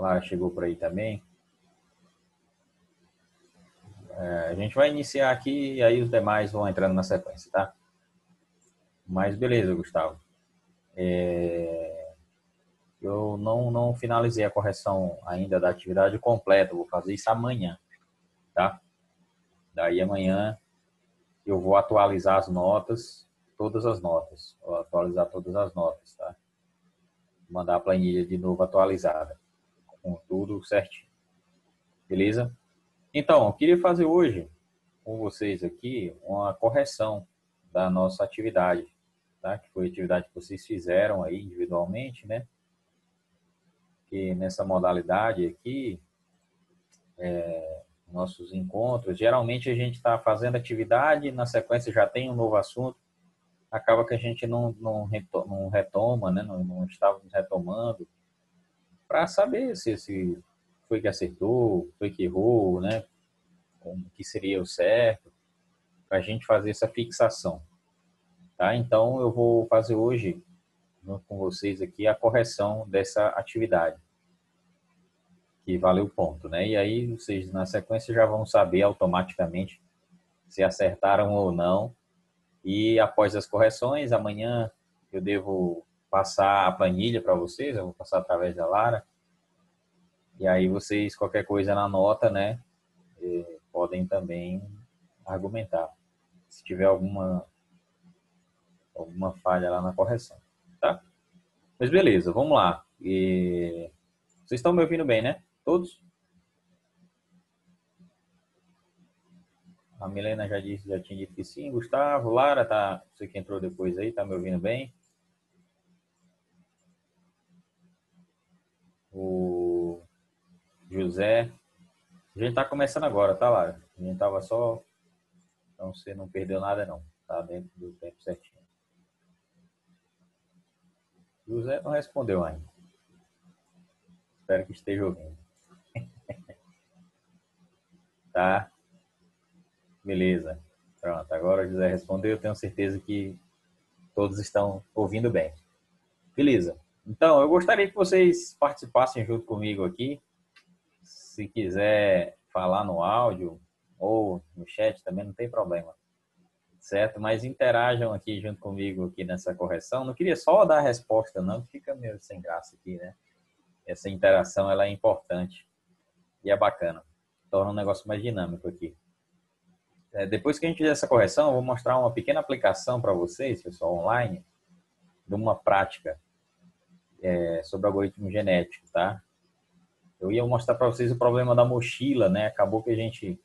Lara chegou por aí também. A gente vai iniciar aqui e aí os demais vão entrando na sequência, tá? Mas beleza, Gustavo. Eu não finalizei a correção ainda da atividade completa. Vou fazer isso amanhã, tá? Daí amanhã eu vou atualizar as notas, todas as notas. Vou atualizar todas as notas, tá? Mandar a planilha de novo atualizada, com tudo certinho. Beleza? Então, eu queria fazer hoje com vocês aqui uma correção da nossa atividade, tá? Que foi a atividade que vocês fizeram aí individualmente, né? Que nessa modalidade aqui, nossos encontros, geralmente a gente está fazendo atividade, na sequência já tem um novo assunto, acaba que a gente não retoma, né? Não estávamos retomando, para saber se foi que acertou, foi que errou, né? Como que seria o certo, para a gente fazer essa fixação. Tá? Então, eu vou fazer hoje, junto com vocês aqui, a correção dessa atividade, que valeu o ponto. Né? E aí, vocês, na sequência, já vão saber automaticamente se acertaram ou não. E após as correções, amanhã eu devo passar a planilha para vocês, eu vou passar através da Lara. E aí, vocês, qualquer coisa na nota, né, podem também argumentar. Se tiver alguma falha lá na correção, tá? Mas beleza, vamos lá. Vocês estão me ouvindo bem, né? Todos? A Milena já disse, já tinha dito que sim. Gustavo, Lara, tá? Você que entrou depois aí, tá me ouvindo bem? O José. A gente tá começando agora, tá, Lara? A gente tava só... Então você não perdeu nada, não. Tá dentro do tempo certinho. José não respondeu ainda. Espero que esteja ouvindo. Tá? Beleza. Pronto, agora o José respondeu. Eu tenho certeza que todos estão ouvindo bem. Beleza. Então, eu gostaria que vocês participassem junto comigo aqui. Se quiser falar no áudio ou no chat também, não tem problema. Certo? Mas interajam aqui junto comigo aqui nessa correção. Não queria só dar a resposta, não. Fica meio sem graça aqui, né? Essa interação, ela é importante e é bacana. Torna um negócio mais dinâmico aqui. Depois que a gente fizer essa correção, eu vou mostrar uma pequena aplicação para vocês, pessoal, online, de uma prática sobre algoritmo genético, tá? Eu ia mostrar para vocês o problema da mochila, né? Acabou que a gente,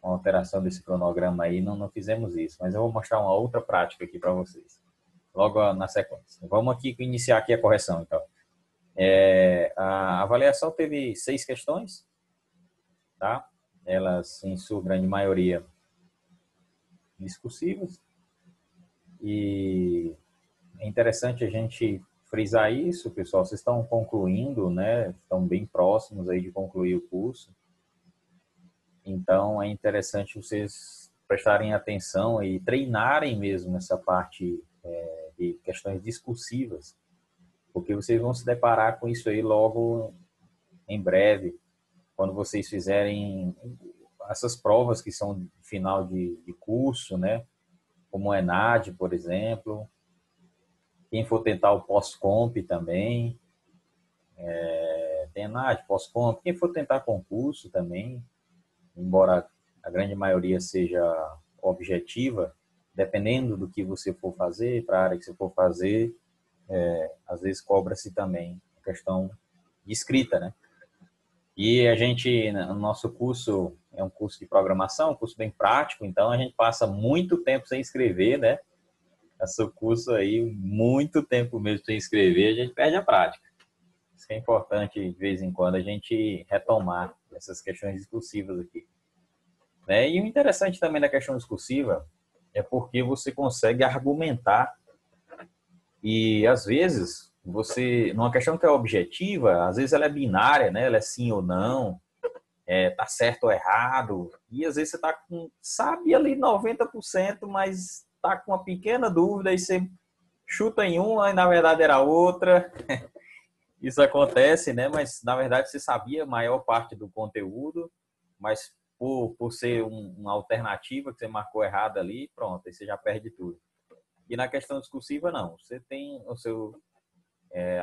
com a alteração desse cronograma aí, não fizemos isso. Mas eu vou mostrar uma outra prática aqui para vocês, logo na sequência. Vamos aqui iniciar aqui a correção, então. A avaliação teve 6 questões, tá? Elas, em sua grande maioria, discursivas. E é interessante a gente frisar isso, pessoal. Vocês estão concluindo, né? Estão bem próximos aí de concluir o curso. Então, é interessante vocês prestarem atenção e treinarem mesmo essa parte de questões discursivas, porque vocês vão se deparar com isso aí logo em breve, quando vocês fizerem essas provas que são de final de curso, né? Como o ENAD, por exemplo. Quem for tentar o pós-comp também, tem ENAD, pós-comp. Quem for tentar concurso também, embora a grande maioria seja objetiva, dependendo do que você for fazer, para a área que você for fazer, às vezes cobra-se também a questão de escrita, né? E a gente, no nosso curso, é um curso de programação, um curso bem prático, então a gente passa muito tempo sem escrever, né? Esse curso aí, muito tempo mesmo sem escrever, a gente perde a prática. Isso é importante, de vez em quando, a gente retomar essas questões discursivas aqui. Né? E o interessante também da questão discursiva é porque você consegue argumentar e, às vezes, você, numa questão que é objetiva, às vezes ela é binária, né? Ela é sim ou não, tá certo ou errado, e às vezes você sabe ali 90%, mas tá com uma pequena dúvida e você chuta em uma e na verdade era outra. Isso acontece, né? Mas, na verdade, você sabia a maior parte do conteúdo, mas por ser uma alternativa que você marcou errado ali, pronto, aí você já perde tudo. E na questão discursiva, não. Você tem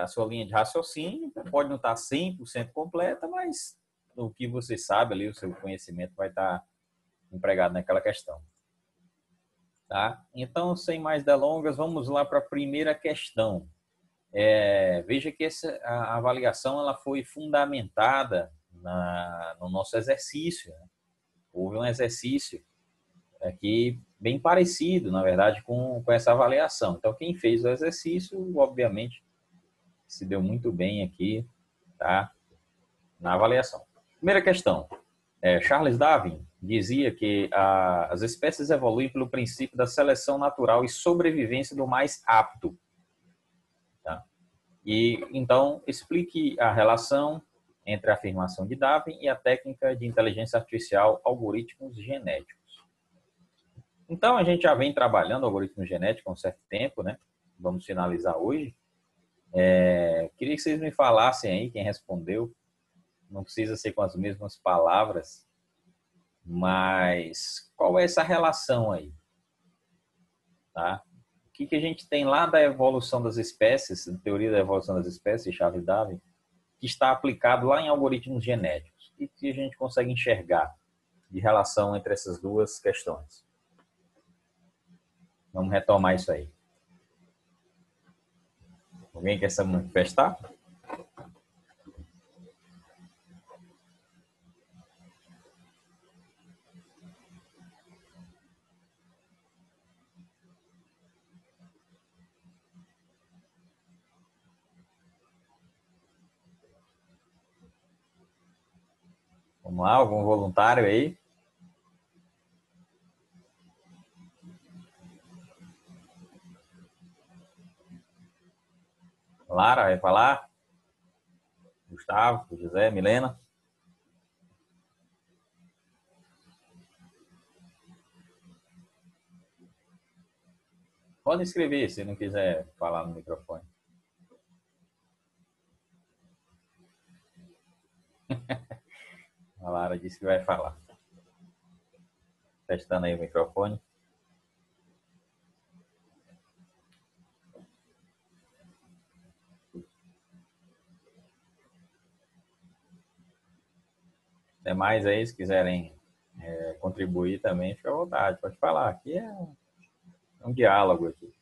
a sua linha de raciocínio, pode não estar 100% completa, mas o que você sabe ali, o seu conhecimento vai estar empregado naquela questão. Tá? Então, sem mais delongas, vamos lá para a primeira questão. Veja que a avaliação ela foi fundamentada no nosso exercício, né? Houve um exercício aqui bem parecido, na verdade, com essa avaliação. Então, quem fez o exercício, obviamente, se deu muito bem aqui, tá? Na avaliação. Primeira questão. Charles Darwin dizia que as espécies evoluem pelo princípio da seleção natural e sobrevivência do mais apto. Tá? E, então, explique a relação entre a afirmação de Darwin e a técnica de inteligência artificial algoritmos genéticos. Então, a gente já vem trabalhando algoritmos genéticos há um certo tempo, né? Vamos finalizar hoje. Queria que vocês me falassem aí, quem respondeu, não precisa ser com as mesmas palavras, mas qual é essa relação aí? Tá? O que a gente tem lá da evolução das espécies, da teoria da evolução das espécies, de Charles Darwin, que está aplicado lá em algoritmos genéticos? O que a gente consegue enxergar de relação entre essas duas questões? Vamos retomar isso aí. Alguém quer se manifestar? Vamos lá, algum voluntário aí? Lara vai falar? Gustavo, José, Milena? Pode escrever se não quiser falar no microfone. A Lara disse que vai falar. Testando aí o microfone. Demais aí, se quiserem contribuir também, fica à vontade, pode falar. Aqui é um diálogo aqui.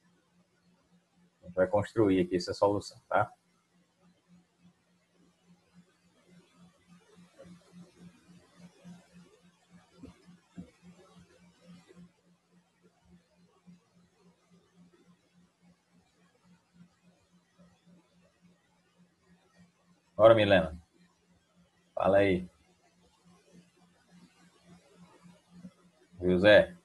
A gente vai construir aqui essa solução, tá? Bora, Milena. Fala aí. José.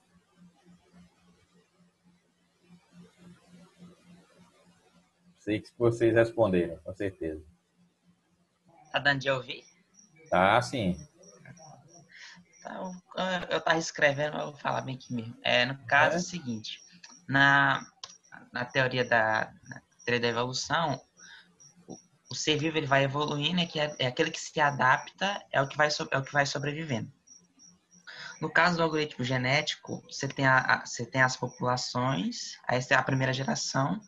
Sei que vocês responderam, com certeza. Tá dando de ouvir? Tá, sim. Então, eu tava escrevendo, eu vou falar bem aqui mesmo. No caso, é o seguinte, na teoria na teoria da evolução, o ser vivo ele vai evoluindo, que é aquele que se adapta, é o que vai sobrevivendo. No caso do algoritmo genético, você tem as populações, aí você tem a primeira geração,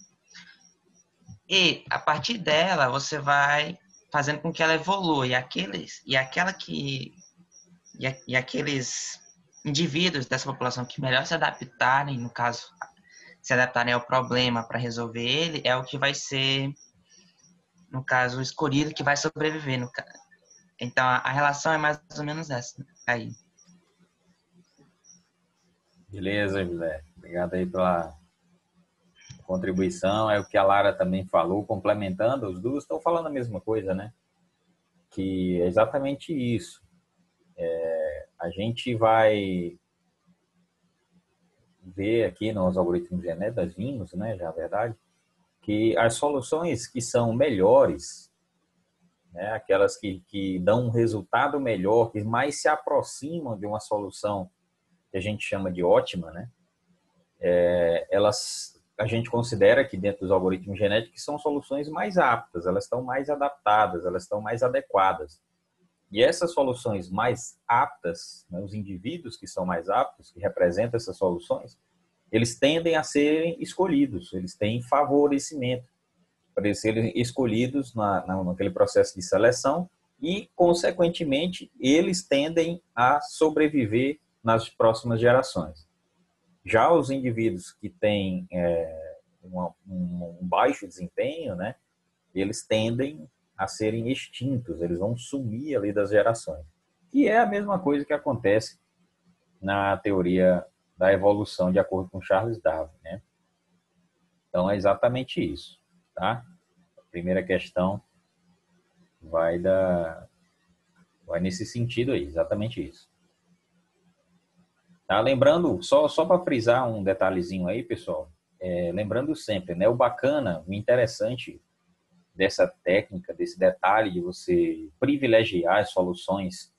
e a partir dela você vai fazendo com que ela evolua, e aqueles indivíduos dessa população que melhor se adaptarem, no caso, se adaptarem ao problema para resolver ele, é o que vai ser, no caso, escolhido, que vai sobreviver. Então, a relação é mais ou menos essa aí. Beleza, José. Obrigado aí pela contribuição. É o que a Lara também falou, complementando. Os dois estão falando a mesma coisa, né? Que é exatamente isso. A gente vai ver aqui nos algoritmos genéticos, nós vimos, né, já é verdade, que as soluções que são melhores, né, aquelas que dão um resultado melhor, que mais se aproximam de uma solução que a gente chama de ótima, né, elas a gente considera que dentro dos algoritmos genéticos são soluções mais aptas, elas estão mais adaptadas, elas estão mais adequadas. E essas soluções mais aptas, né, os indivíduos que são mais aptos, que representam essas soluções, eles tendem a serem escolhidos, eles têm favorecimento para eles serem escolhidos naquele processo de seleção e, consequentemente, eles tendem a sobreviver nas próximas gerações. Já os indivíduos que têm um baixo desempenho, né, eles tendem a serem extintos, eles vão sumir ali das gerações. E é a mesma coisa que acontece na teoria da evolução, de acordo com Charles Darwin, né? Então, é exatamente isso, tá? A primeira questão vai nesse sentido aí, exatamente isso. Tá? Lembrando, só para frisar um detalhezinho aí, pessoal, lembrando sempre, né? O bacana, o interessante dessa técnica, desse detalhe de você privilegiar as soluções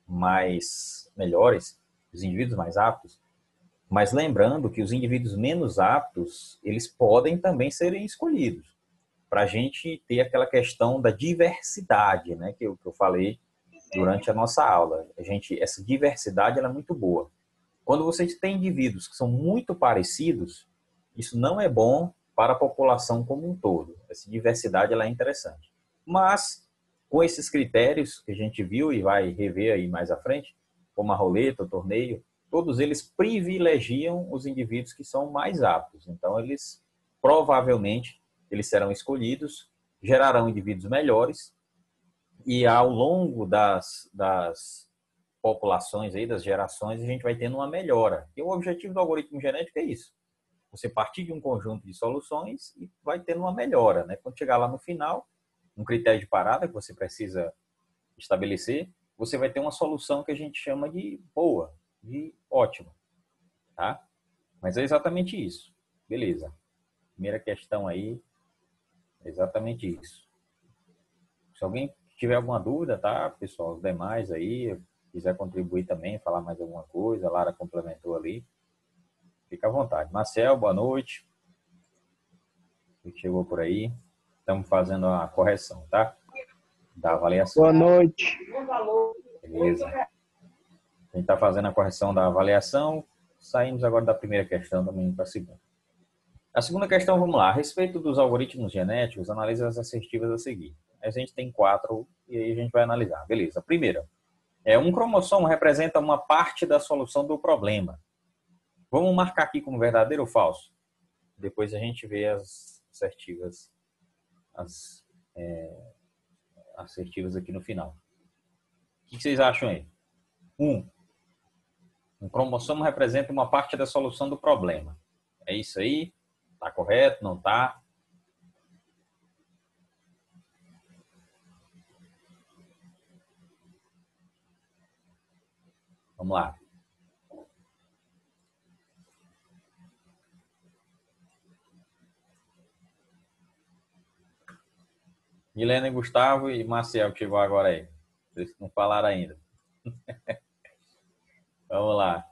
mais melhores, os indivíduos mais aptos, mas lembrando que os indivíduos menos aptos, eles podem também serem escolhidos, para a gente ter aquela questão da diversidade, né, que eu falei durante a nossa aula. Essa diversidade ela é muito boa. Quando você tem indivíduos que são muito parecidos, isso não é bom para a população como um todo. Essa diversidade ela é interessante. Mas, com esses critérios que a gente viu e vai rever aí mais à frente, como a roleta, o torneio, todos eles privilegiam os indivíduos que são mais aptos. Então, eles provavelmente eles serão escolhidos, gerarão indivíduos melhores e ao longo das populações, aí, das gerações, a gente vai tendo uma melhora. E o objetivo do algoritmo genético é isso. Você partir de um conjunto de soluções e vai tendo uma melhora, né? Quando chegar lá no final, um critério de parada que você precisa estabelecer, você vai ter uma solução que a gente chama de boa, de ótima, tá? Mas é exatamente isso. Beleza. Primeira questão aí, é exatamente isso. Se alguém tiver alguma dúvida, tá, pessoal? Os demais aí, quiser contribuir também, falar mais alguma coisa, a Lara complementou ali, fica à vontade. Marcel, boa noite. Você chegou por aí. Estamos fazendo a correção, tá? Da avaliação. Boa noite. Beleza. A gente está fazendo a correção da avaliação. Saímos agora da primeira questão, também para a segunda. A segunda questão, vamos lá. A respeito dos algoritmos genéticos, analise as assertivas a seguir. A gente tem 4 e aí a gente vai analisar. Beleza. Primeira, um cromossomo representa uma parte da solução do problema. Vamos marcar aqui como verdadeiro ou falso? Depois a gente vê as assertivas, assertivas aqui no final. O que vocês acham aí? 1. Um cromossomo representa uma parte da solução do problema. É isso aí? Tá correto? Não tá? Vamos lá. Milena, Gustavo e Marcel que chegou agora aí. Vocês não falaram ainda. Vamos lá.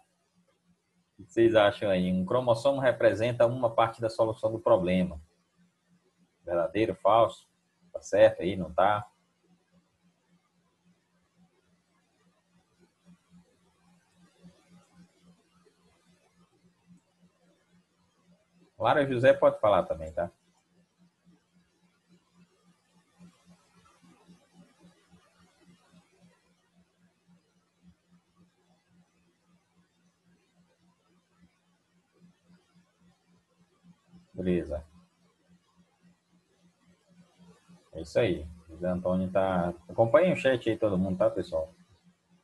O que vocês acham aí? Um cromossomo representa uma parte da solução do problema. Verdadeiro, falso? Tá certo aí? Não tá? Lara José pode falar também, tá? Beleza. É isso aí. O José Antônio tá... Acompanhem o chat aí, todo mundo, tá, pessoal?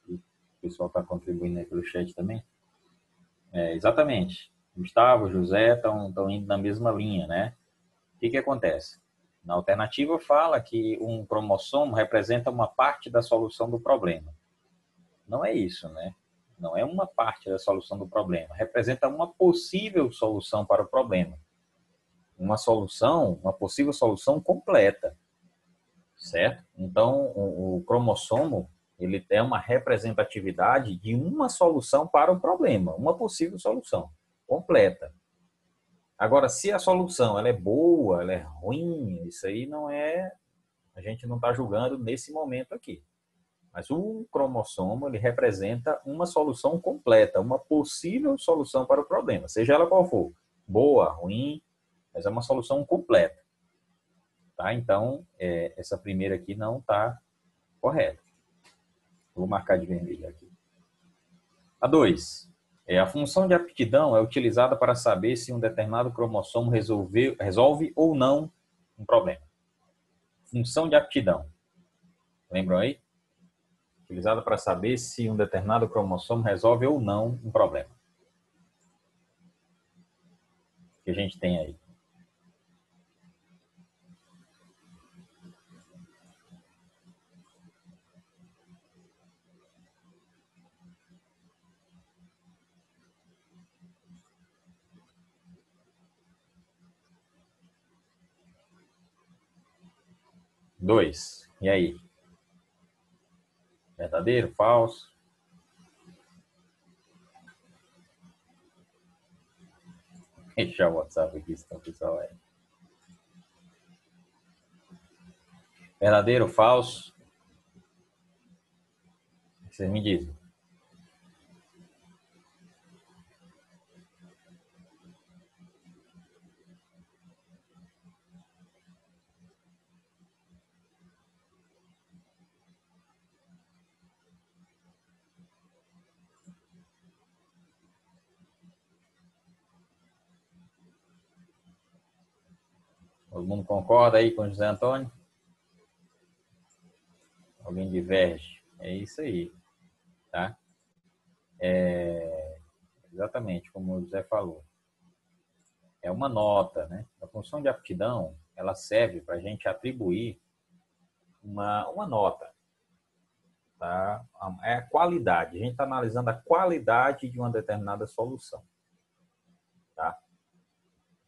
O pessoal tá contribuindo aí pelo chat também. Exatamente. Gustavo, José estão indo na mesma linha, né? O que acontece? Na alternativa fala que um cromossomo representa uma parte da solução do problema. Não é isso, né? Não é uma parte da solução do problema. Representa uma possível solução para o problema. Uma possível solução completa. Certo? Então, o cromossomo, ele é uma representatividade de uma solução para o problema. Uma possível solução completa. Agora, se a solução ela é boa, ela é ruim, isso aí não é, a gente não está julgando nesse momento aqui. Mas o cromossomo ele representa uma solução completa, uma possível solução para o problema, seja ela qual for, boa, ruim, mas é uma solução completa. Tá? Então, essa primeira aqui não está correta. Vou marcar de vermelho aqui. A 2. A função de aptidão é utilizada para saber se um determinado cromossomo resolve ou não um problema. Função de aptidão. Lembram aí? Utilizada para saber se um determinado cromossomo resolve ou não um problema. O que a gente tem aí? Dois. E aí? Verdadeiro, falso? Deixa o WhatsApp aqui, então, pessoal. Verdadeiro, falso? Vocês me dizem. Todo mundo concorda aí com o José Antônio? Alguém diverge? É isso aí, tá? Exatamente como o José falou. É uma nota, né? A função de aptidão, ela serve para a gente atribuir uma nota, tá? É a qualidade. A gente está analisando a qualidade de uma determinada solução, tá?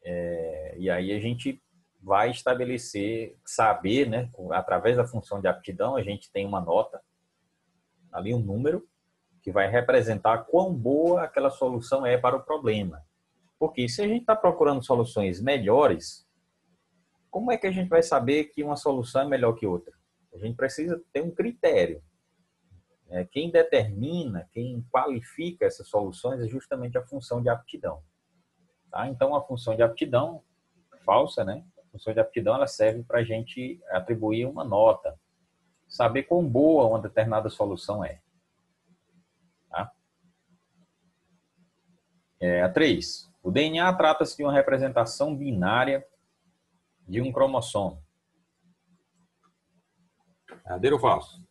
E aí a gente vai estabelecer, saber, né? Através da função de aptidão, a gente tem uma nota, ali um número, que vai representar quão boa aquela solução é para o problema. Porque se a gente está procurando soluções melhores, como é que a gente vai saber que uma solução é melhor que outra? A gente precisa ter um critério. Quem determina, quem qualifica essas soluções é justamente a função de aptidão. Tá? Então, a função de aptidão, falsa, né? A função de aptidão ela serve para a gente atribuir uma nota, saber quão boa uma determinada solução é. Tá? A 3. O DNA trata-se de uma representação binária de um cromossomo. Verdadeiro ou falso?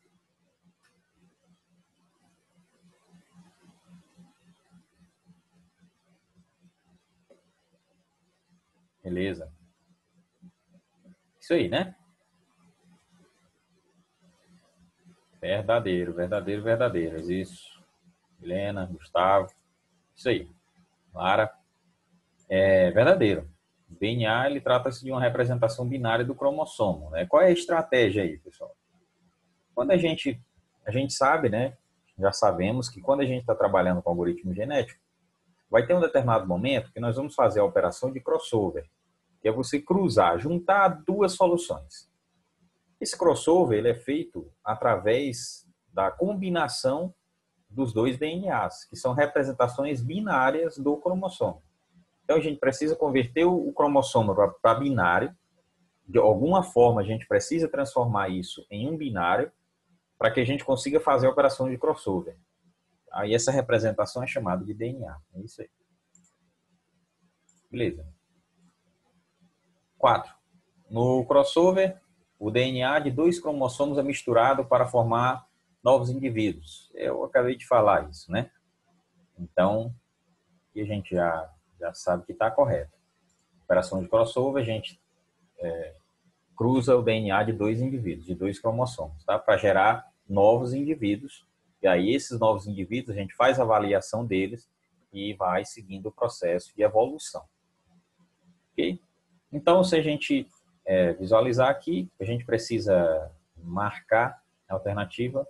Beleza. Isso aí, né? Verdadeiro, verdadeiro, verdadeiras. Isso. Helena, Gustavo. Isso aí. Lara. É verdadeiro. O DNA, ele trata-se de uma representação binária do cromossomo. Né? Qual é a estratégia aí, pessoal? Quando a gente sabe, né? Já sabemos que quando a gente está trabalhando com algoritmo genético, vai ter um determinado momento que nós vamos fazer a operação de crossover, que é você cruzar, juntar duas soluções. Esse crossover ele é feito através da combinação dos dois DNAs, que são representações binárias do cromossomo. Então, a gente precisa converter o cromossomo para binário. De alguma forma, a gente precisa transformar isso em um binário para que a gente consiga fazer a operação de crossover. Aí, essa representação é chamada de DNA. É isso aí. Beleza. 4. No crossover, o DNA de dois cromossomos é misturado para formar novos indivíduos. Eu acabei de falar isso, né? Então, aqui a gente já sabe que está correto. Operação de crossover, a gente cruza o DNA de dois indivíduos, de dois cromossomos, tá? Para gerar novos indivíduos. E aí, esses novos indivíduos, a gente faz a avaliação deles e vai seguindo o processo de evolução. Ok? Então, se a gente visualizar aqui, a gente precisa marcar a alternativa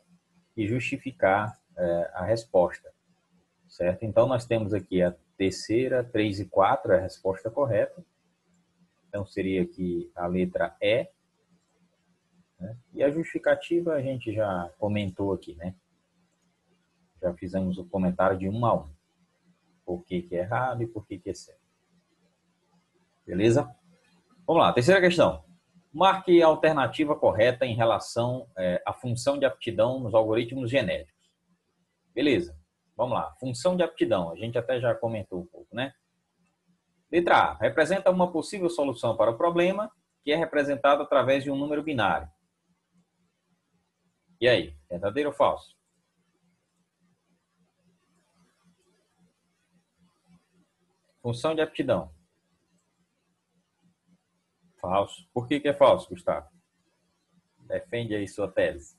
e justificar a resposta, certo? Então, nós temos aqui a terceira, 3 e 4 é a resposta correta. Então, seria aqui a letra E. Né? E a justificativa a gente já comentou aqui, né? Já fizemos o comentário de 1 a 1. Por que é errado e por que é certo. Beleza? Vamos lá, terceira questão. Marque a alternativa correta em relação à função de aptidão nos algoritmos genéticos. Beleza, vamos lá. Função de aptidão, a gente até já comentou um pouco, né? Letra A, representa uma possível solução para o problema, que é representado através de um número binário. E aí, verdadeiro ou falso? Função de aptidão. Falso. Por que é falso, Gustavo? Defende aí sua tese.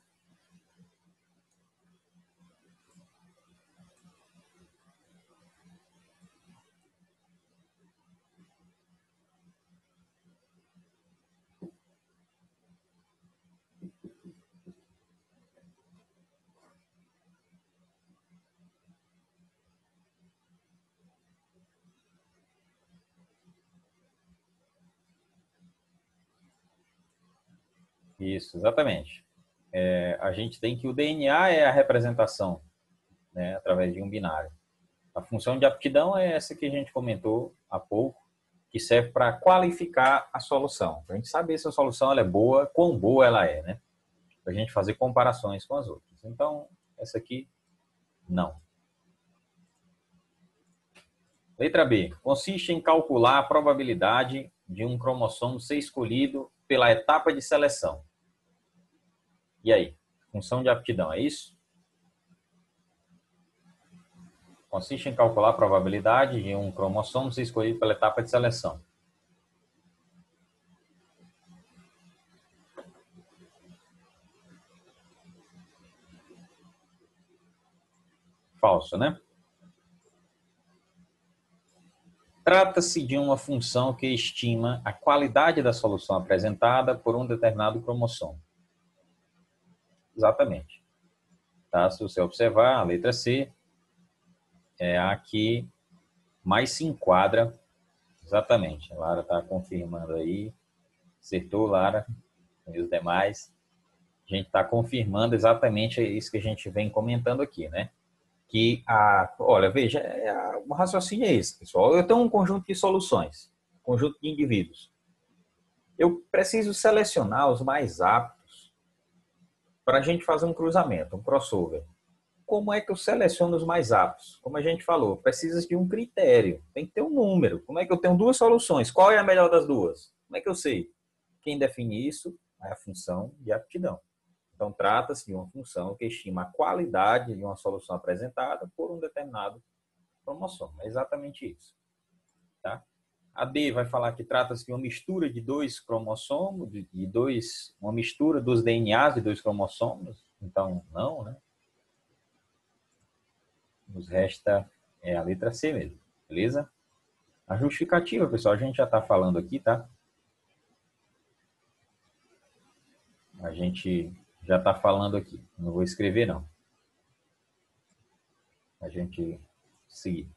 Isso, exatamente. A gente tem que o DNA é a representação, né, através de um binário. A função de aptidão é essa que a gente comentou há pouco, que serve para qualificar a solução. Para a gente saber se a solução ela é boa, quão boa ela é, né? Para a gente fazer comparações com as outras. Então, essa aqui, não. Letra B. Consiste em calcular a probabilidade de um cromossomo ser escolhido pela etapa de seleção. E aí? Função de aptidão, é isso? Consiste em calcular a probabilidade de um cromossomo ser escolhido pela etapa de seleção. Falso, né? Trata-se de uma função que estima a qualidade da solução apresentada por um determinado cromossomo. Exatamente. Tá? Se você observar, a letra C é a que mais se enquadra. Exatamente. A Lara está confirmando aí. Acertou, Lara. E os demais. A gente está confirmando exatamente isso que a gente vem comentando aqui, né? Olha, veja, o raciocínio é esse, pessoal. Eu tenho um conjunto de soluções, conjunto de indivíduos. Eu preciso selecionar os mais aptos para a gente fazer um cruzamento, um crossover. Como é que eu seleciono os mais aptos? Como a gente falou, precisa de um critério, tem que ter um número. Como é que eu tenho duas soluções? Qual é a melhor das duas? Como é que eu sei? Quem define isso é a função de aptidão. Então, trata-se de uma função que estima a qualidade de uma solução apresentada por um determinado cromossomo. É exatamente isso. Tá? A D vai falar que trata-se de uma mistura de dois cromossomos, uma mistura dos DNAs de dois cromossomos. Então, não, né? Nos resta a letra C mesmo, beleza? A justificativa, pessoal, a gente já está falando aqui, tá? A gente já está falando aqui. Não vou escrever, não. A gente seguir.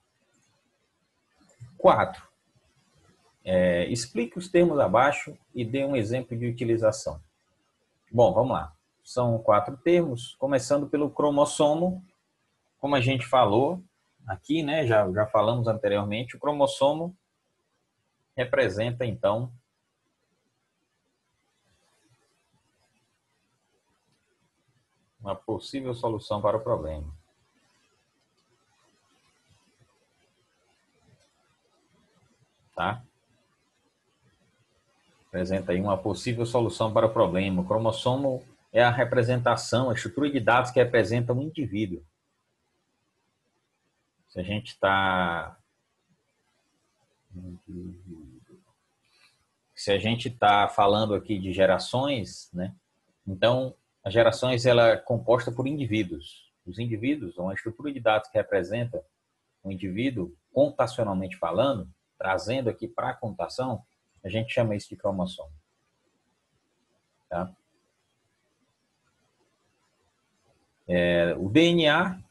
4. Explique os termos abaixo e dê um exemplo de utilização. Bom, vamos lá. São 4 termos, começando pelo cromossomo. Como a gente falou aqui, né? Já falamos anteriormente, o cromossomo representa, então, uma possível solução para o problema. Tá? Apresenta aí uma possível solução para o problema. O cromossomo é a representação, a estrutura de dados que representa um indivíduo. Se a gente está... Se a gente está falando aqui de gerações, né? Então, as gerações ela é composta por indivíduos. Os indivíduos, uma estrutura de dados que representa um indivíduo, computacionalmente falando, trazendo aqui para a computação, a gente chama isso de cromossomo. Tá? O DNA,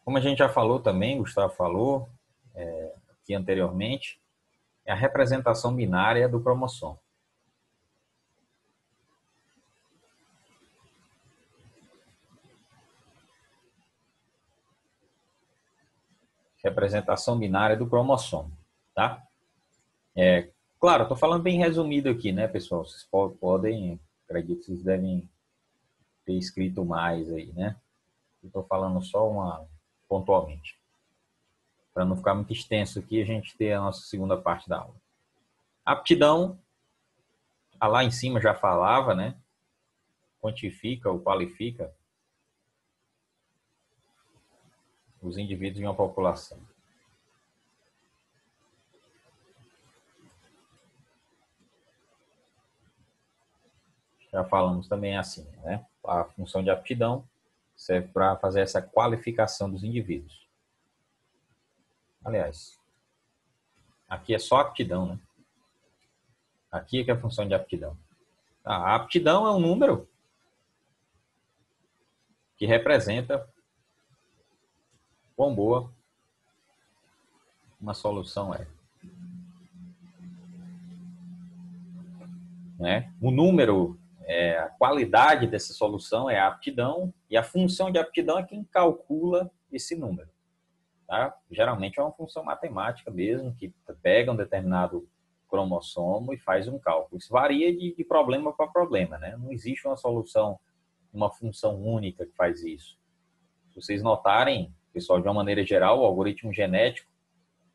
como a gente já falou também, Gustavo falou, aqui anteriormente, é a representação binária do cromossomo. Representação binária do cromossomo, tá? Claro, estou falando bem resumido aqui, né, pessoal? Vocês podem, acredito que vocês devem ter escrito mais aí, né? Estou falando só pontualmente. Para não ficar muito extenso aqui, a gente ter a nossa segunda parte da aula. Aptidão, lá em cima já falava, né? Quantifica ou qualifica os indivíduos em uma população. Já falamos também assim, né? A função de aptidão serve para fazer essa qualificação dos indivíduos. Aliás, aqui é só aptidão, né? Aqui é que é a função de aptidão. A aptidão é um número que representa quão boa uma solução é. Né? O número, a qualidade dessa solução é a aptidão, e a função de aptidão é quem calcula esse número. Tá? Geralmente é uma função matemática mesmo, que pega um determinado cromossomo e faz um cálculo. Isso varia de problema para problema, né? Não existe uma solução, uma função única que faz isso. Se vocês notarem, pessoal, de uma maneira geral, o algoritmo genético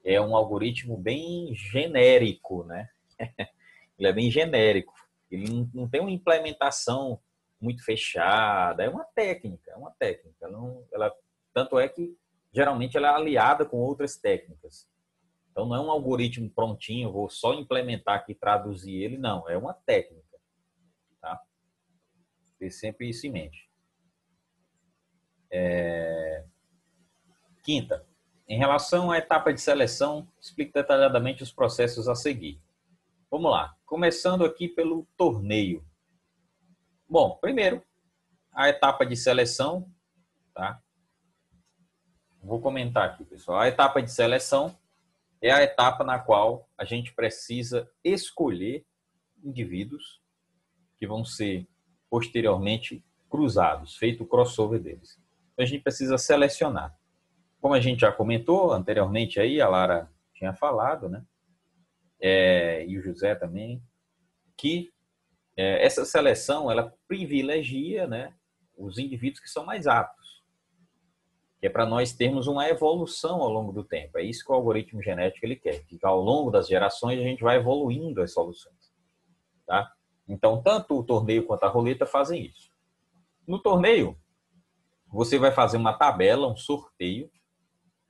é um algoritmo bem genérico, né? Ele é bem genérico. Ele não tem uma implementação muito fechada. É uma técnica, tanto é que geralmente ela é aliada com outras técnicas. Então não é um algoritmo prontinho, vou só implementar aqui e traduzir ele, não. É uma técnica. Tá? Ter sempre isso em mente. Quinta, em relação à etapa de seleção, explique detalhadamente os processos a seguir. Vamos lá, começando aqui pelo torneio. Bom, primeiro, a etapa de seleção, tá? Vou comentar aqui, pessoal. A etapa de seleção é a etapa na qual a gente precisa escolher indivíduos que vão ser posteriormente cruzados, feito o crossover deles. Então, a gente precisa selecionar. Como a gente já comentou anteriormente aí, a Lara tinha falado, né? E o José também, que essa seleção ela privilegia, né, os indivíduos que são mais aptos, que é para nós termos uma evolução ao longo do tempo. É isso que o algoritmo genético ele quer, que ao longo das gerações a gente vai evoluindo as soluções. Tá? Então, tanto o torneio quanto a roleta fazem isso. No torneio, você vai fazer uma tabela, um sorteio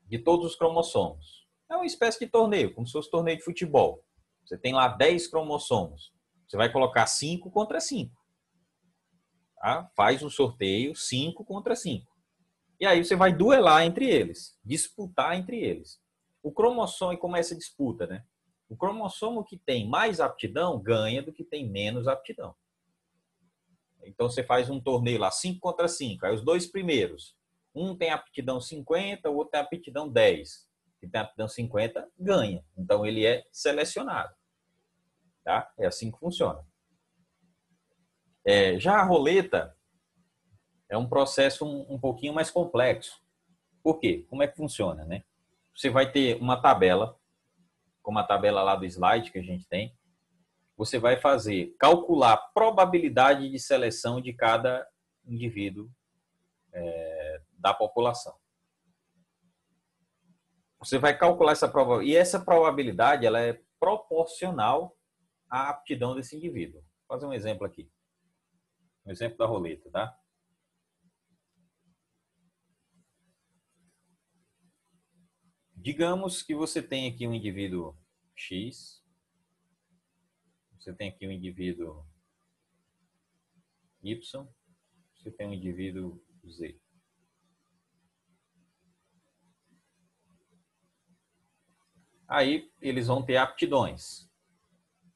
de todos os cromossomos. É uma espécie de torneio, como se fosse torneio de futebol. Você tem lá 10 cromossomos. Você vai colocar 5 contra 5. Tá? Faz um sorteio 5 contra 5. E aí você vai duelar entre eles, disputar entre eles. O cromossomo, e como é essa disputa, né? O cromossomo que tem mais aptidão ganha do que tem menos aptidão. Então você faz um torneio lá, 5 contra 5. Aí os dois primeiros, um tem aptidão 50, o outro tem aptidão 10. Que tem aptidão 50, ganha. Então ele é selecionado. Tá? É assim que funciona. Já a roleta é um processo um pouquinho mais complexo. Por quê? Como é que funciona, né? Você vai ter uma tabela, como a tabela lá do slide que a gente tem. Você vai calcular a probabilidade de seleção de cada indivíduo da população. Você vai calcular essa probabilidade, e essa probabilidade ela é proporcional à aptidão desse indivíduo. Vou fazer um exemplo aqui. Um exemplo da roleta, tá? Digamos que você tem aqui um indivíduo X, você tem aqui um indivíduo Y, você tem um indivíduo Z. Aí eles vão ter aptidões,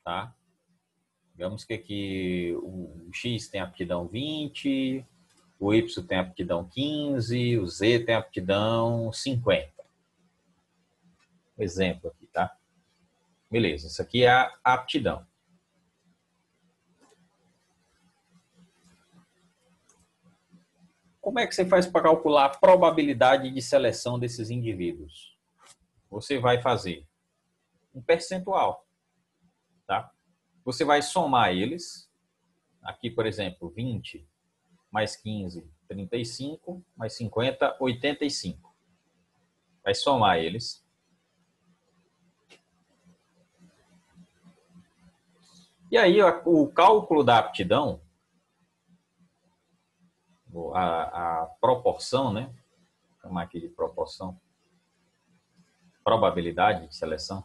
tá? Digamos que aqui o X tem aptidão 20, o Y tem aptidão 15, o Z tem aptidão 50. um exemplo aqui, tá? Beleza, isso aqui é a aptidão. Como é que você faz para calcular a probabilidade de seleção desses indivíduos? Você vai fazer um percentual, tá? Você vai somar eles. Aqui, por exemplo, 20 mais 15, 35, mais 50, 85. Vai somar eles. E aí, o cálculo da aptidão, a proporção, né? Vou chamar aqui de proporção. Probabilidade de seleção.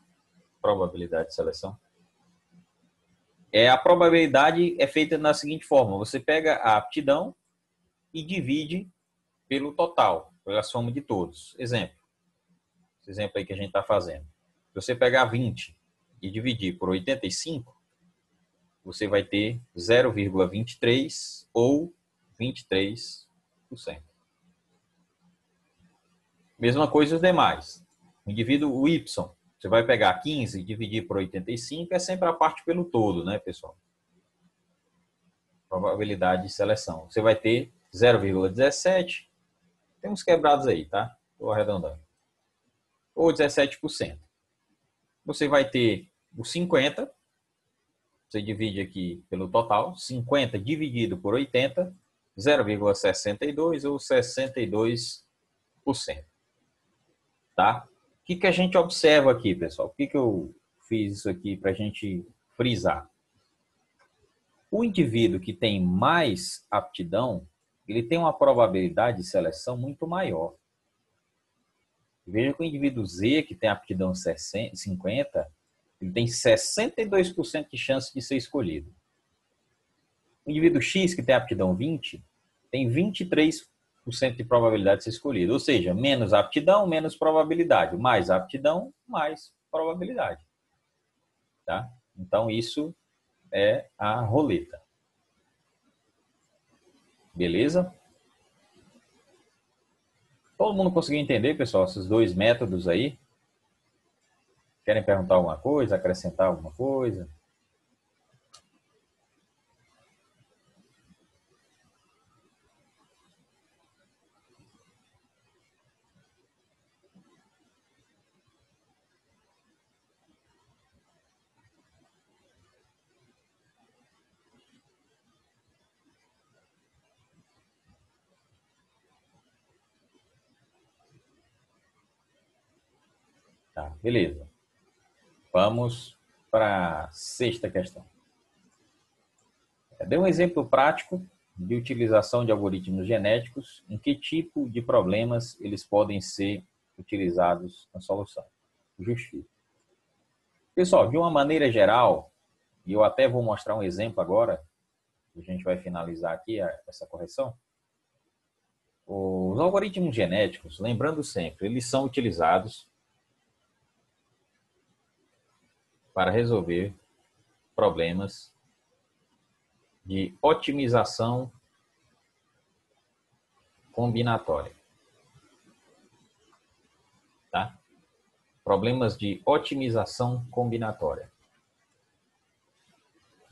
Probabilidade de seleção. A probabilidade é feita da seguinte forma. Você pega a aptidão e divide pelo total, pela soma de todos. Exemplo. Esse exemplo aí que a gente está fazendo. Se você pegar 20 e dividir por 85, você vai ter 0,23 ou 23%. Mesma coisa os demais. O indivíduo Y, você vai pegar 15 e dividir por 85, é sempre a parte pelo todo, né, pessoal? Probabilidade de seleção. Você vai ter 0,17, tem uns quebrados aí, tá? Estou arredondando. Ou 17%. Você vai ter o 50, você divide aqui pelo total, 50 dividido por 80, 0,62 ou 62%. Tá? O que a gente observa aqui, pessoal? Por que eu fiz isso aqui para a gente frisar? O indivíduo que tem mais aptidão, ele tem uma probabilidade de seleção muito maior. Veja que o indivíduo Z, que tem aptidão 50, ele tem 62% de chance de ser escolhido. O indivíduo X, que tem aptidão 20, tem 23% de probabilidade de ser escolhido. Ou seja, menos aptidão, menos probabilidade. Mais aptidão, mais probabilidade. Tá? Então, isso é a roleta. Beleza? Todo mundo conseguiu entender, pessoal, esses dois métodos aí? Querem perguntar alguma coisa, acrescentar alguma coisa? Tá, beleza. Vamos para a sexta questão. Dê um exemplo prático de utilização de algoritmos genéticos, em que tipo de problemas eles podem ser utilizados na solução. Justifique. Pessoal, de uma maneira geral, e eu até vou mostrar um exemplo agora, a gente vai finalizar aqui essa correção. Os algoritmos genéticos, lembrando sempre, eles são utilizados para resolver problemas de otimização combinatória. Tá? Problemas de otimização combinatória.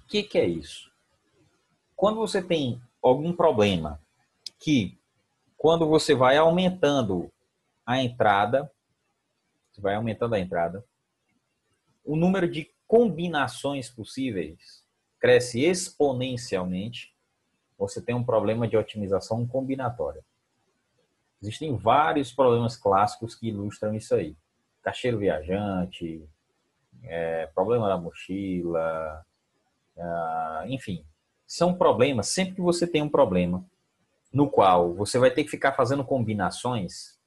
O que é isso? Quando você tem algum problema que, quando você vai aumentando a entrada, o número de combinações possíveis cresce exponencialmente, você tem um problema de otimização combinatória. Existem vários problemas clássicos que ilustram isso aí. Caixeiro viajante, problema da mochila, enfim. São problemas, sempre que você tem um problema no qual você vai ter que ficar fazendo combinações.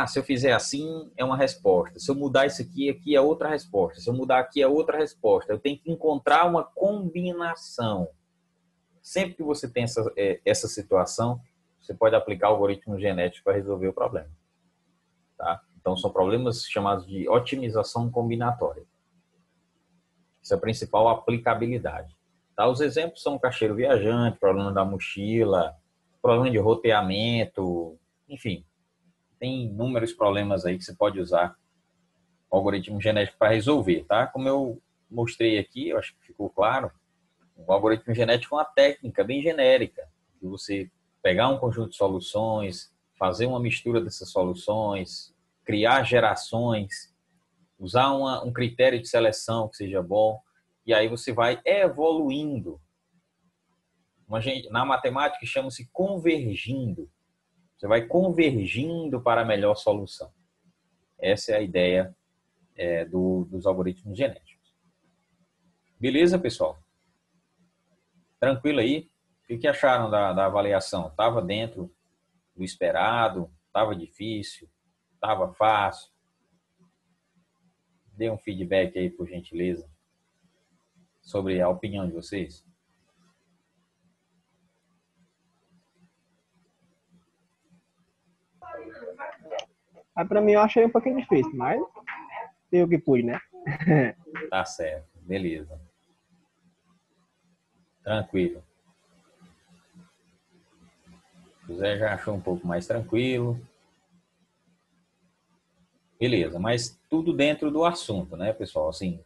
Se eu fizer assim, é uma resposta. Se eu mudar isso aqui, aqui é outra resposta. Se eu mudar aqui, é outra resposta. Eu tenho que encontrar uma combinação. Sempre que você tem essa situação, você pode aplicar algoritmos genéticos para resolver o problema. Tá? Então, são problemas chamados de otimização combinatória. Essa é a principal aplicabilidade. Tá? Os exemplos são caixeiro viajante, problema da mochila, problema de roteamento, enfim. Tem inúmeros problemas aí que você pode usar algoritmo genético para resolver, tá? Como eu mostrei aqui, eu acho que ficou claro, o algoritmo genético é uma técnica bem genérica, de você pegar um conjunto de soluções, fazer uma mistura dessas soluções, criar gerações, usar um critério de seleção que seja bom, e aí você vai evoluindo. Na matemática chama-se convergindo. Você vai convergindo para a melhor solução. Essa é a ideia dos algoritmos genéticos. Beleza, pessoal? Tranquilo aí? O que acharam da avaliação? Estava dentro do esperado? Estava difícil? Estava fácil? Dê um feedback aí, por gentileza, sobre a opinião de vocês. Para mim eu achei um pouquinho difícil, mas eu que pude, né? Tá certo, beleza. Tranquilo. José já achou um pouco mais tranquilo. Beleza, mas tudo dentro do assunto, né, pessoal? Assim,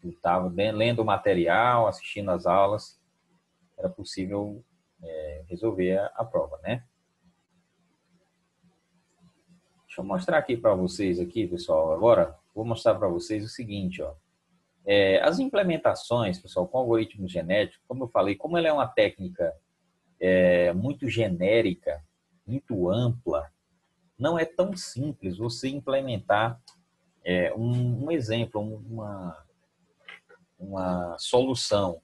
estava lendo o material, assistindo as aulas, era possível resolver a prova, né? Deixa eu mostrar aqui para vocês aqui, pessoal. Agora, vou mostrar para vocês o seguinte, ó. As implementações, pessoal, com algoritmos genéticos, como eu falei, como ela é uma técnica muito genérica, muito ampla, não é tão simples você implementar um exemplo, uma solução,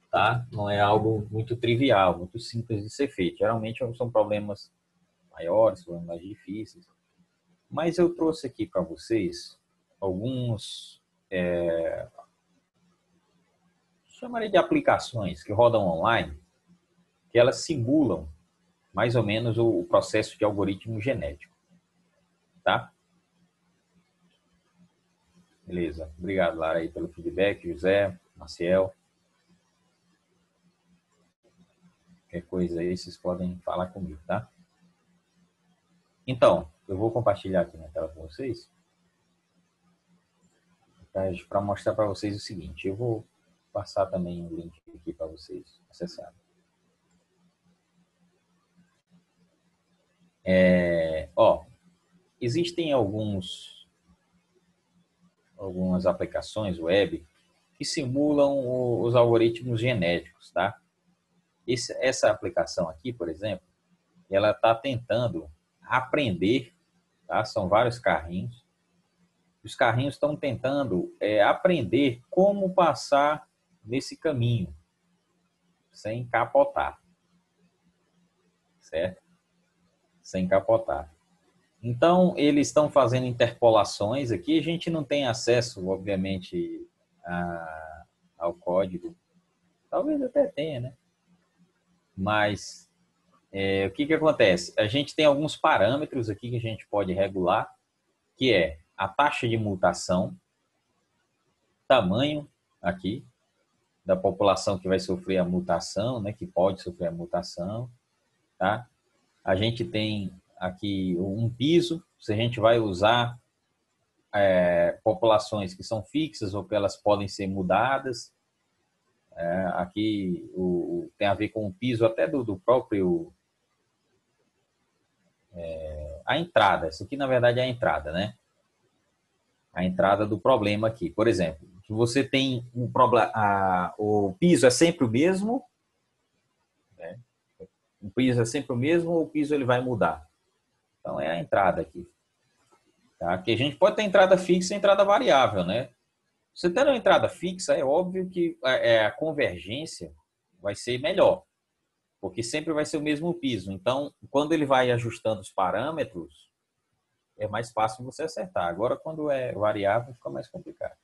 tá? Não é algo muito trivial, muito simples de ser feito. Geralmente são problemas maiores, problemas mais difíceis. Mas eu trouxe aqui para vocês alguns, chamarei de aplicações que rodam online, que elas simulam mais ou menos o processo de algoritmo genético, tá? Beleza. Obrigado, Lara, aí pelo feedback, José, Maciel. Qualquer coisa aí, vocês podem falar comigo, tá? Então, eu vou compartilhar aqui na tela com vocês para mostrar para vocês o seguinte. Eu vou passar também o link aqui para vocês acessarem. Existem algumas aplicações web que simulam os algoritmos genéticos, tá? Essa aplicação aqui, por exemplo, ela está tentando aprender, tá? São vários carrinhos. Os carrinhos estão tentando aprender como passar nesse caminho sem capotar, certo? Sem capotar. Então, eles estão fazendo interpolações aqui. A gente não tem acesso, obviamente, ao código. Talvez até tenha, né? Mas o que acontece? A gente tem alguns parâmetros aqui que a gente pode regular, que é a taxa de mutação, tamanho aqui da população que vai sofrer a mutação, né? Que pode sofrer a mutação, tá? A gente tem aqui um piso, se a gente vai usar populações que são fixas ou que elas podem ser mudadas. Aqui tem a ver com o piso até do próprio a entrada. Isso aqui, na verdade, é a entrada, né? A entrada do problema aqui. Por exemplo, se você tem um problema, o piso é sempre o mesmo, né? O piso é sempre o mesmo ou o piso ele vai mudar? Então, é a entrada aqui. Tá? Que a gente pode ter entrada fixa e entrada variável, né? Você tendo uma entrada fixa, é óbvio que a convergência vai ser melhor, porque sempre vai ser o mesmo piso. Então, quando ele vai ajustando os parâmetros, é mais fácil você acertar. Agora, quando é variável, fica mais complicado.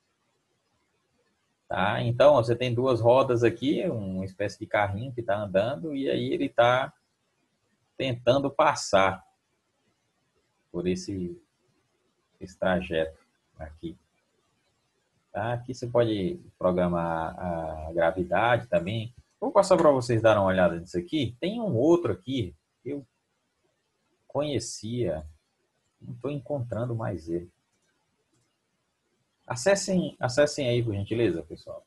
Tá? Então, você tem duas rodas aqui, uma espécie de carrinho que está andando, e aí ele está tentando passar por esse trajeto aqui. Tá? Aqui você pode programar a gravidade também. Vou passar para vocês darem uma olhada nisso aqui. Tem um outro aqui que eu conhecia, não estou encontrando mais ele. Acessem aí, por gentileza, pessoal.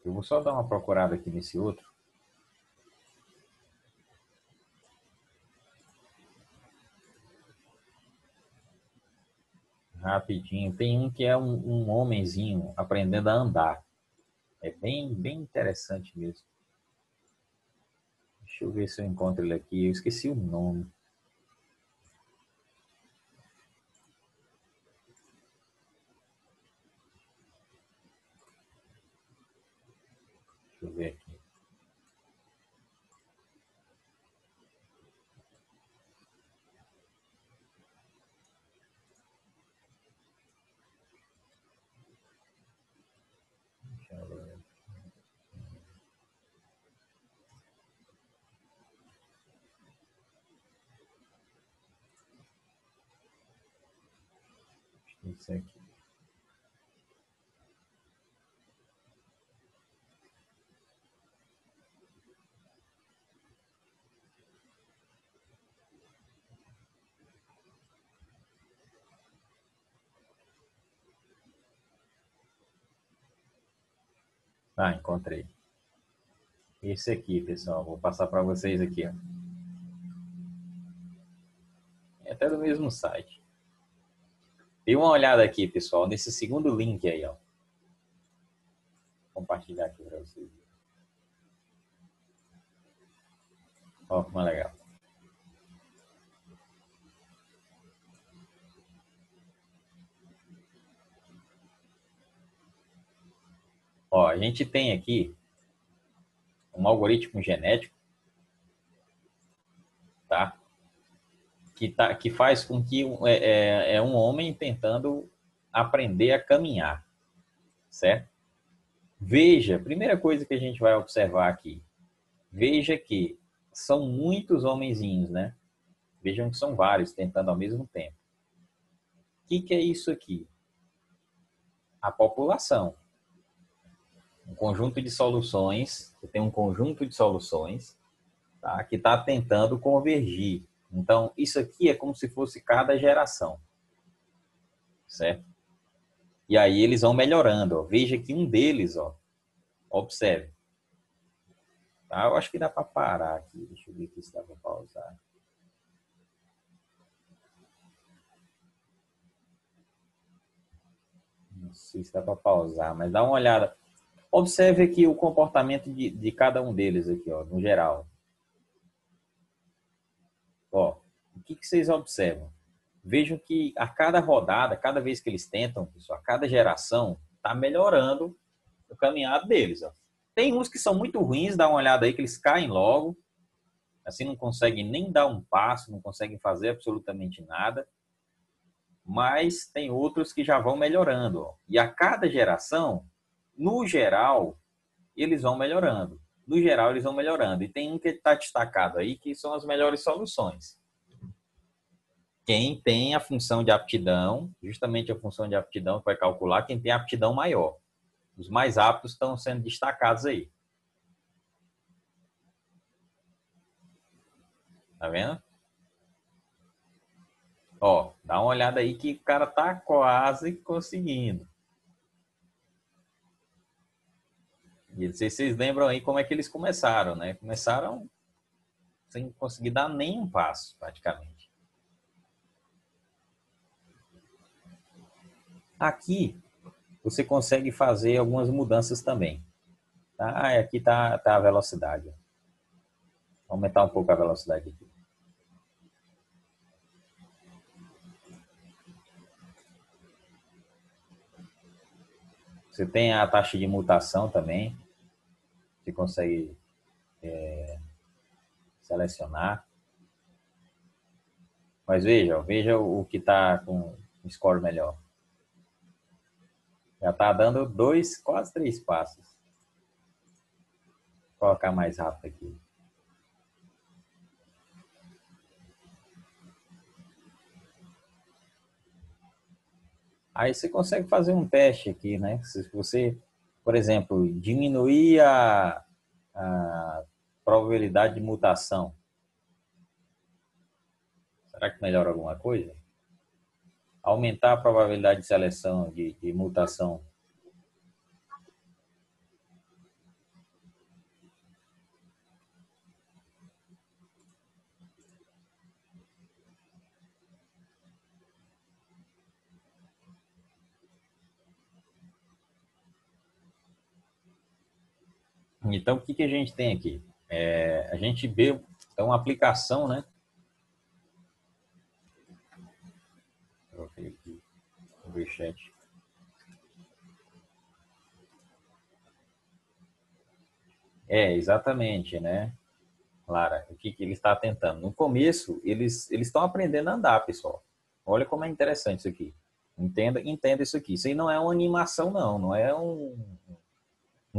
Eu vou só dar uma procurada aqui nesse outro. Rapidinho. Tem um que é um homenzinho aprendendo a andar. É bem interessante mesmo. Deixa eu ver se eu encontro ele aqui. Eu esqueci o nome. Deixa eu ver aqui. Deixa eu ver. Isso aqui. Ah, encontrei. Esse aqui, pessoal. Vou passar para vocês aqui, ó. É até do mesmo site. Dê uma olhada aqui, pessoal, nesse segundo link aí, ó. Vou compartilhar aqui para vocês. Ó, como é legal. Ó, a gente tem aqui um algoritmo genético, tá? Que faz com que é um homem tentando aprender a caminhar, certo? Veja, primeira coisa que a gente vai observar aqui, veja que são muitos homenzinhos, né? Vejam que são vários tentando ao mesmo tempo. O que é isso aqui? A população. Um conjunto de soluções, você tem um conjunto de soluções, tá, que está tentando convergir. Então, isso aqui é como se fosse cada geração, certo? E aí eles vão melhorando. Ó. Veja que um deles, ó, observe. Tá? Eu acho que dá para parar aqui. Deixa eu ver aqui se dá para pausar. Não sei se dá para pausar, mas dá uma olhada. Observe aqui o comportamento de cada um deles aqui, ó, no geral. Ó, o que vocês observam? Vejam que a cada rodada, cada vez que eles tentam, pessoal, a cada geração está melhorando o caminhado deles. Ó. Tem uns que são muito ruins, dá uma olhada aí que eles caem logo, assim não conseguem nem dar um passo, não conseguem fazer absolutamente nada. Mas tem outros que já vão melhorando. Ó. E a cada geração, no geral, eles vão melhorando. No geral, eles vão melhorando. E tem um que está destacado aí, que são as melhores soluções. Quem tem a função de aptidão, justamente a função de aptidão que vai calcular quem tem aptidão maior. Os mais aptos estão sendo destacados aí. Tá vendo? Ó, dá uma olhada aí que o cara tá quase conseguindo. E não sei se vocês lembram aí como é que eles começaram, né? Começaram sem conseguir dar nenhum passo, praticamente. Aqui, você consegue fazer algumas mudanças também. Tá? Aqui tá a velocidade. Vou aumentar um pouco a velocidade aqui. Você tem a taxa de mutação também. Você consegue selecionar. Mas veja o que está com um score melhor. Já está dando quase 3 passos. Vou colocar mais rápido aqui. Aí você consegue fazer um teste aqui, né? Se você, por exemplo, diminuir a probabilidade de mutação. Será que melhora alguma coisa? aumentar a probabilidade de seleção, de mutação. Então, o que a gente tem aqui? A gente vê, é uma aplicação, né? Vou ver aqui, vou ver o chat. Exatamente, né, Lara? O que ele está tentando? No começo, eles estão aprendendo a andar, pessoal. Olha como é interessante isso aqui. Entenda isso aqui. Isso aí não é uma animação, não. Não é um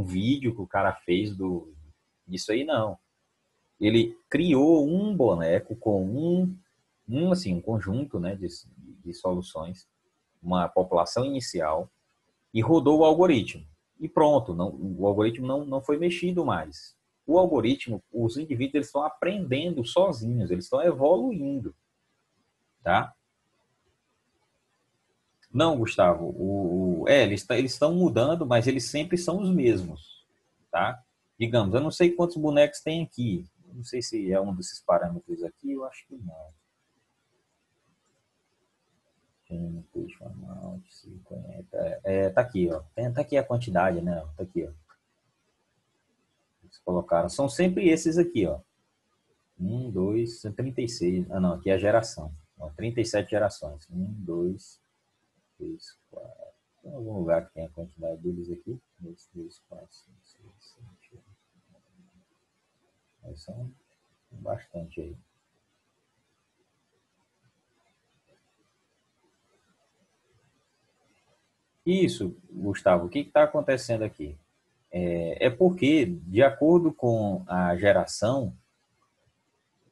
vídeo que o cara fez disso aí, não. Ele criou um boneco com um conjunto, né, de soluções, uma população inicial, e rodou o algoritmo. E pronto, o algoritmo não foi mexido mais. O algoritmo, os indivíduos eles estão aprendendo sozinhos, eles estão evoluindo. Tá? Não, Gustavo, eles estão mudando, mas eles sempre são os mesmos. Tá? Digamos, eu não sei quantos bonecos tem aqui. Não sei se é um desses parâmetros aqui, eu acho que não. Tá aqui, ó. Tá aqui a quantidade, né? Tá aqui, ó. Eles colocaram. São sempre esses aqui, ó. 1, 2, 36. Ah, não, aqui é a geração. Ó, 37 gerações. 1, 2, 3, 4. Tem algum lugar que tem a quantidade deles aqui? 2, 3, 4, 5, 6, 7, 8. Mas são bastante aí. Isso, Gustavo, o que está acontecendo aqui? Porque, de acordo com a geração,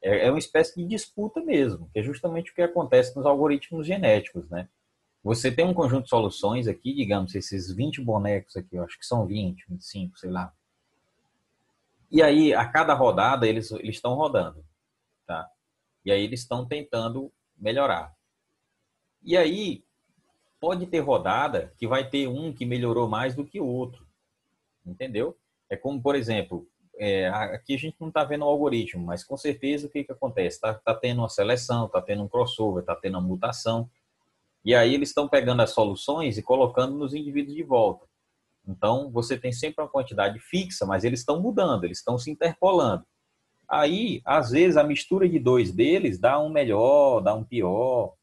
é uma espécie de disputa mesmo, que é justamente o que acontece nos algoritmos genéticos, né? Você tem um conjunto de soluções aqui, digamos, esses 20 bonecos aqui, eu acho que são 20, 25, sei lá. E aí, a cada rodada, eles estão rodando, tá? E aí, eles estão tentando melhorar. E aí, pode ter rodada que vai ter um que melhorou mais do que o outro, entendeu? É como, por exemplo, aqui a gente não está vendo o algoritmo, mas com certeza o que acontece? Tá tendo uma seleção, está tendo um crossover, está tendo uma mutação, e aí eles estão pegando as soluções e colocando nos indivíduos de volta. Então, você tem sempre uma quantidade fixa, mas eles estão mudando, eles estão se interpolando. Aí, às vezes, a mistura de dois deles dá um melhor, dá um pior.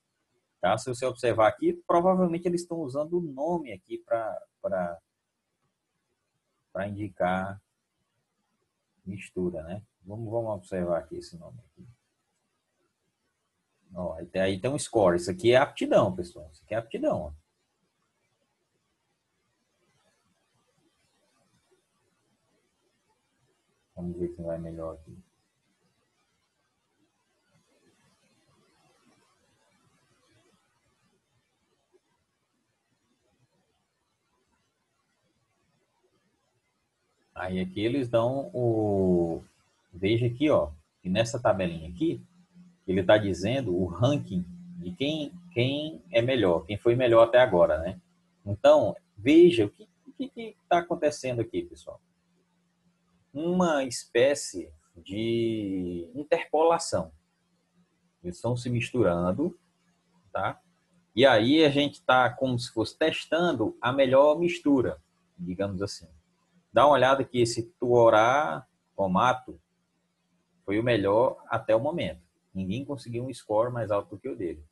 Tá? Se você observar aqui, provavelmente eles estão usando o nome aqui para indicar mistura, né? Vamos observar aqui esse nome aqui. Ó, aí tem um score. Isso aqui é aptidão, pessoal. Isso aqui é aptidão. Ó. Vamos ver quem vai melhor aqui. Aí aqui eles dão o... Veja aqui, ó. E nessa tabelinha aqui, ele está dizendo o ranking de quem é melhor, quem foi melhor até agora, né? Então, veja o que está acontecendo aqui, pessoal. Uma espécie de interpolação. Eles estão se misturando, tá? E aí a gente está como se fosse testando a melhor mistura, digamos assim. Dá uma olhada que esse Tuorá Tomato foi o melhor até o momento. Ninguém conseguiu um score mais alto do que o dele.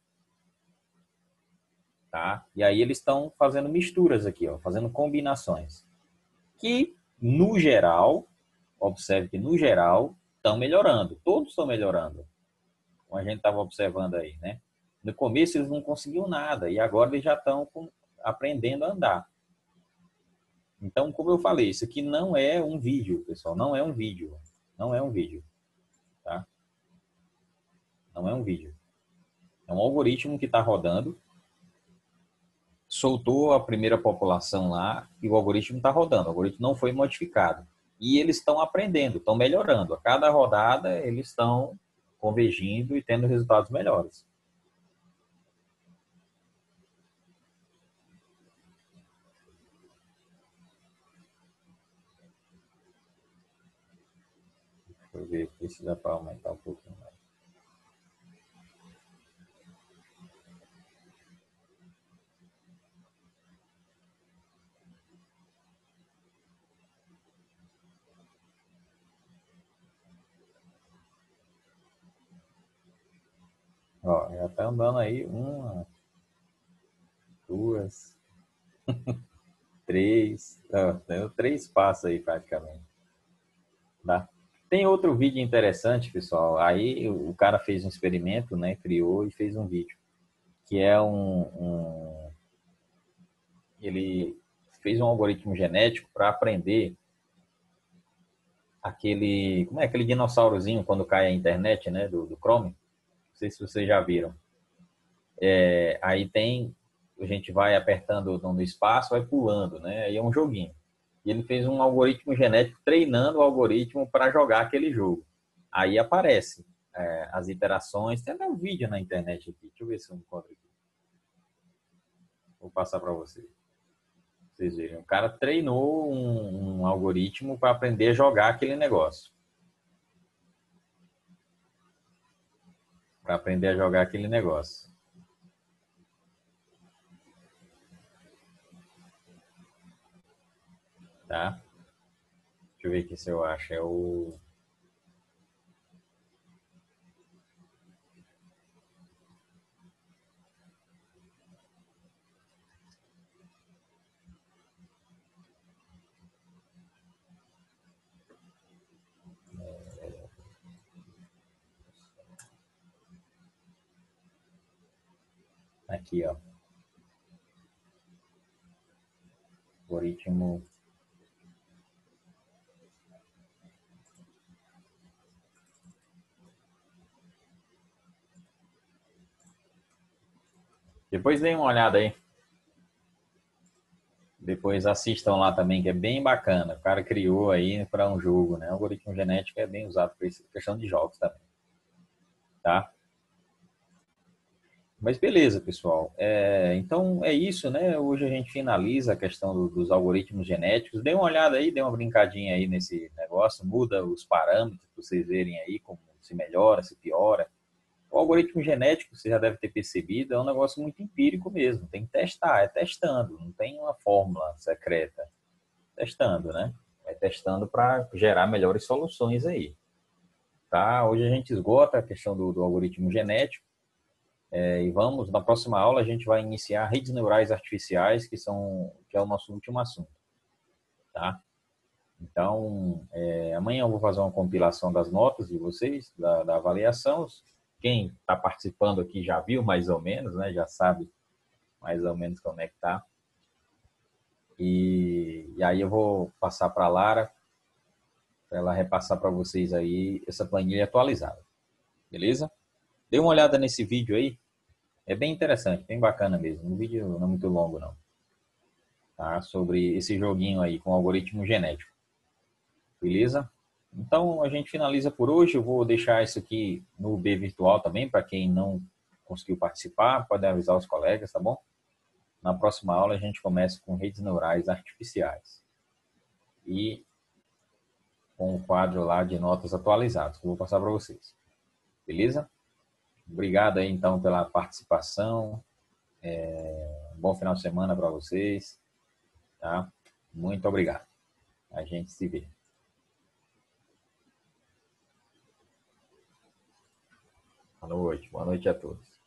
Tá? E aí eles estão fazendo misturas aqui, ó, fazendo combinações. Que, no geral, observe que, no geral, estão melhorando. Todos estão melhorando. Como a gente estava observando aí, né? No começo eles não conseguiam nada e agora eles já estão aprendendo a andar. Então, como eu falei, isso aqui não é um vídeo, pessoal. Não é um vídeo. Não é um vídeo. Tá? Não é um vídeo. É um algoritmo que está rodando. Soltou a primeira população lá e o algoritmo está rodando. O algoritmo não foi modificado. E eles estão aprendendo, estão melhorando. A cada rodada eles estão convergindo e tendo resultados melhores. Deixa eu ver aqui se dá para aumentar um pouquinho mais. Ó, já tá andando aí uma, duas, três, dando 3 passos aí praticamente. Tá? Tem outro vídeo interessante, pessoal. Aí o cara fez um experimento, né? Criou e fez um vídeo. Que é ele fez um algoritmo genético para aprender aquele, como é aquele dinossaurozinho quando cai a internet, né? Do Chrome. Não sei se vocês já viram. Aí tem, a gente vai apertando no espaço, vai pulando, né? Aí é um joguinho. E ele fez um algoritmo genético treinando o algoritmo para jogar aquele jogo. Aí aparece as interações. Tem até um vídeo na internet aqui. Deixa eu ver se eu encontro aqui. Vou passar para vocês. Vocês verem. O cara treinou um algoritmo para aprender a jogar aquele negócio. Para aprender a jogar aquele negócio. Tá? Deixa eu ver aqui se eu acho. É o... Aqui, ó. Algoritmo. Depois deem uma olhada aí. Depois assistam lá também, que é bem bacana. O cara criou aí para um jogo, né? O algoritmo genético é bem usado para questão de jogos também, tá? Mas beleza, pessoal. Então é isso, né? Hoje a gente finaliza a questão dos algoritmos genéticos. Dê uma olhada aí, dê uma brincadinha aí nesse negócio, muda os parâmetros para vocês verem aí como se melhora, se piora. O algoritmo genético, você já deve ter percebido, é um negócio muito empírico mesmo. Tem que testar, é testando, não tem uma fórmula secreta. Testando, né? É testando para gerar melhores soluções aí. Tá? Hoje a gente esgota a questão do algoritmo genético. E vamos, na próxima aula, a gente vai iniciar redes neurais artificiais, que é o nosso último assunto. Tá? Então, amanhã eu vou fazer uma compilação das notas de vocês, da avaliação. Quem está participando aqui já viu mais ou menos, né? Já sabe mais ou menos como é que tá. E aí eu vou passar para a Lara, para ela repassar para vocês aí essa planilha atualizada. Beleza? Dê uma olhada nesse vídeo aí. É bem interessante, bem bacana mesmo. Um vídeo não é muito longo, não. Tá? Sobre esse joguinho aí com algoritmo genético. Beleza? Então, a gente finaliza por hoje. Eu vou deixar isso aqui no B virtual também, para quem não conseguiu participar, pode avisar os colegas, tá bom? Na próxima aula, a gente começa com redes neurais artificiais. E com o quadro lá de notas atualizadas, que eu vou passar para vocês. Beleza? Obrigado aí, então, pela participação. Bom final de semana para vocês. Tá? Muito obrigado. A gente se vê. Boa noite a todos.